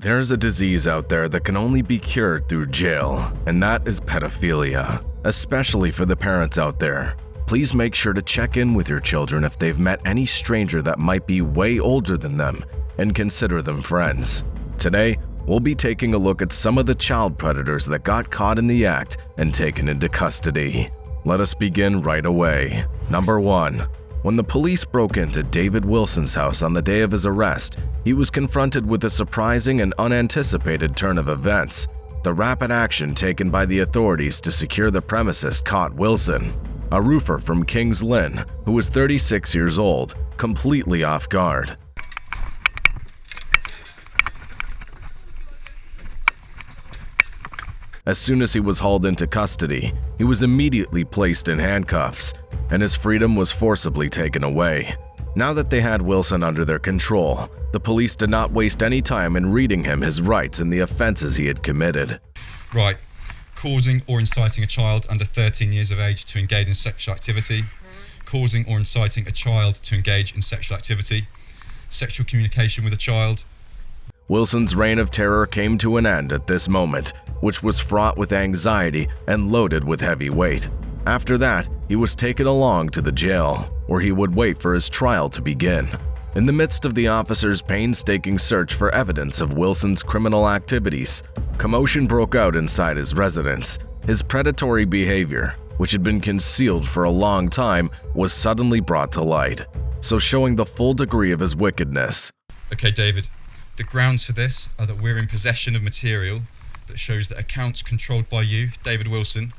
There's a disease out there that can only be cured through jail, and that is pedophilia. Especially for the parents out there, please make sure to check in with your children if they've met any stranger that might be way older than them, and consider them friends. Today, we'll be taking a look at some of the child predators that got caught in the act and taken into custody. Let us begin right away. Number 1. When the police broke into David Wilson's house on the day of his arrest, he was confronted with a surprising and unanticipated turn of events. The rapid action taken by the authorities to secure the premises caught Wilson, a roofer from Kings Lynn, who was 36 years old, completely off guard. As soon as he was hauled into custody, he was immediately placed in handcuffs, and his freedom was forcibly taken away. Now that they had Wilson under their control, the police did not waste any time in reading him his rights and the offenses he had committed. Right. Causing or inciting a child under 13 years of age to engage in sexual activity. Causing or inciting a child to engage in sexual activity. Sexual communication with a child. Wilson's reign of terror came to an end at this moment, which was fraught with anxiety and loaded with heavy weight. After that, he was taken along to the jail, where he would wait for his trial to begin. In the midst of the officers' painstaking search for evidence of Wilson's criminal activities, commotion broke out inside his residence. His predatory behavior, which had been concealed for a long time, was suddenly brought to light, so showing the full degree of his wickedness. Okay, David. The grounds for this are that we're in possession of material that shows that accounts controlled by you, David Wilson,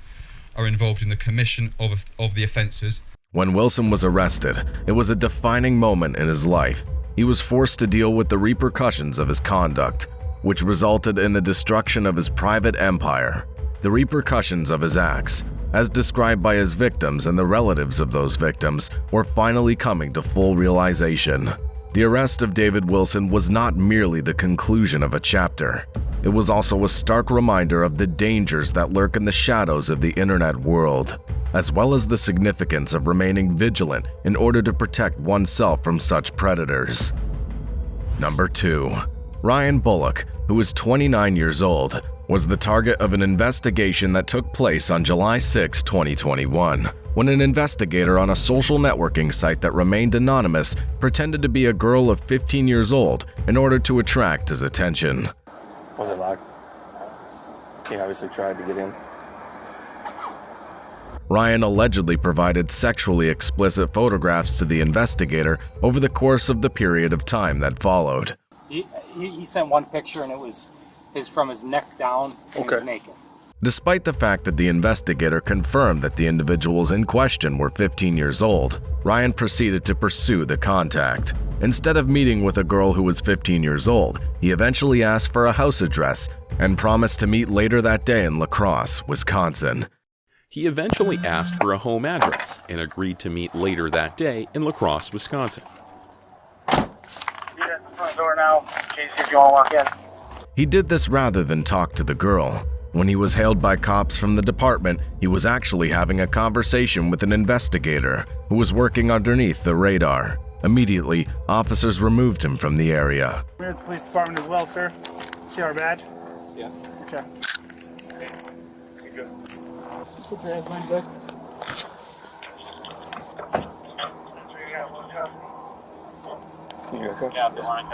are involved in the commission of the offences. When Wilson was arrested, it was a defining moment in his life. He was forced to deal with the repercussions of his conduct, which resulted in the destruction of his private empire. The repercussions of his acts, as described by his victims and the relatives of those victims, were finally coming to full realization. The arrest of David Wilson was not merely the conclusion of a chapter. It was also a stark reminder of the dangers that lurk in the shadows of the internet world, as well as the significance of remaining vigilant in order to protect oneself from such predators. Number 2. Ryan Bullock, who is 29 years old, was the target of an investigation that took place on July 6, 2021, when an investigator on a social networking site that remained anonymous pretended to be a girl of 15 years old in order to attract his attention. Was it locked? He obviously tried to get in. Ryan allegedly provided sexually explicit photographs to the investigator over the course of the period of time that followed. He sent one picture and it was from his neck down and he was naked. Despite the fact that the investigator confirmed that the individuals in question were 15 years old, Ryan proceeded to pursue the contact. Instead of meeting with a girl who was 15 years old, he eventually asked for a house address and promised to meet later that day in La Crosse, Wisconsin. He eventually asked for a home address and agreed to meet later that day in La Crosse, Wisconsin. Be at the front door now, in case if you want to walk in. He did this rather than talk to the girl. When he was hailed by cops from the department, he was actually having a conversation with an investigator who was working underneath the radar. Immediately, officers removed him from the area. We're at the police department as well, sir. See our badge? Yes. Okay. Okay. You're good. Put your hands behind your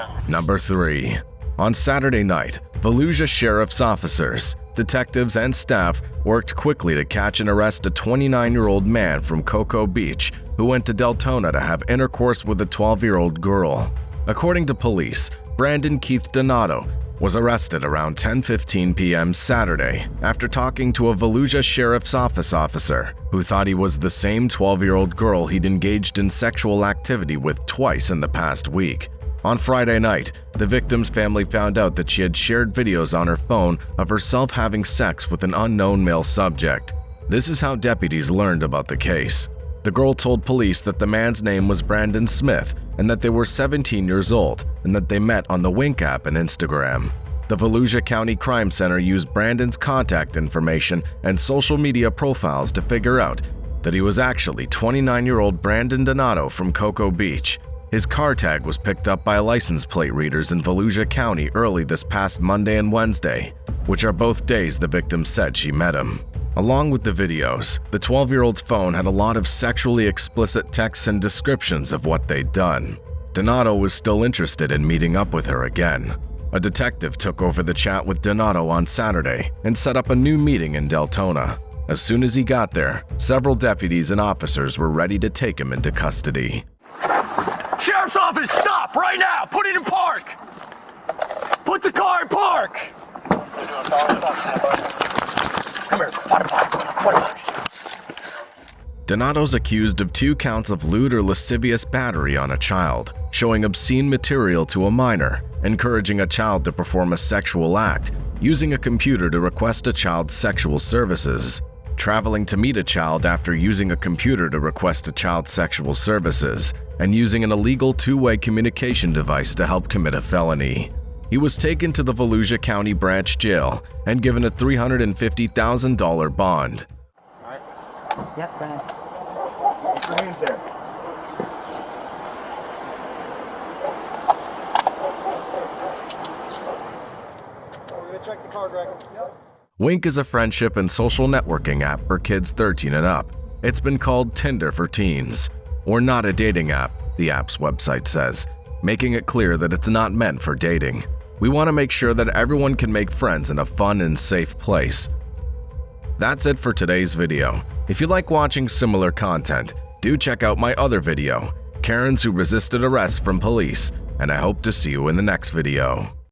back. Number 3. On Saturday night, Volusia Sheriff's officers, detectives, and staff worked quickly to catch and arrest a 29-year-old man from Cocoa Beach who went to Deltona to have intercourse with a 12-year-old girl. According to police, Brandon Keith Donato was arrested around 10:15 p.m. Saturday after talking to a Volusia Sheriff's Office officer who thought he was the same 12-year-old girl he'd engaged in sexual activity with twice in the past week. On Friday night, the victim's family found out that she had shared videos on her phone of herself having sex with an unknown male subject. This is how deputies learned about the case. The girl told police that the man's name was Brandon Smith and that they were 17 years old and that they met on the Wink app and Instagram. The Volusia County Crime Center used Brandon's contact information and social media profiles to figure out that he was actually 29-year-old Brandon Donato from Cocoa Beach. His car tag was picked up by license plate readers in Volusia County early this past Monday and Wednesday, which are both days the victim said she met him. Along with the videos, the 12-year-old's phone had a lot of sexually explicit texts and descriptions of what they'd done. Donato was still interested in meeting up with her again. A detective took over the chat with Donato on Saturday and set up a new meeting in Deltona. As soon as he got there, several deputies and officers were ready to take him into custody. Sheriff's office, stop right now! Put it in park! Put the car in park! Come here. What? Donato's accused of 2 counts of lewd or lascivious battery on a child, showing obscene material to a minor, encouraging a child to perform a sexual act, using a computer to request a child's sexual services, traveling to meet a child after using a computer to request a child's sexual services, and using an illegal 2-way communication device to help commit a felony. He was taken to the Volusia County Branch Jail and given a $350,000 bond. Yep, go ahead. Put your hands there. We're gonna check the card record. Yep. Wink is a friendship and social networking app for kids 13 and up. It's been called Tinder for teens, or not a dating app, the app's website says, making it clear that it's not meant for dating. We want to make sure that everyone can make friends in a fun and safe place. That's it for today's video. If you like watching similar content, do check out my other video, Karens Who Resisted Arrest from Police, and I hope to see you in the next video.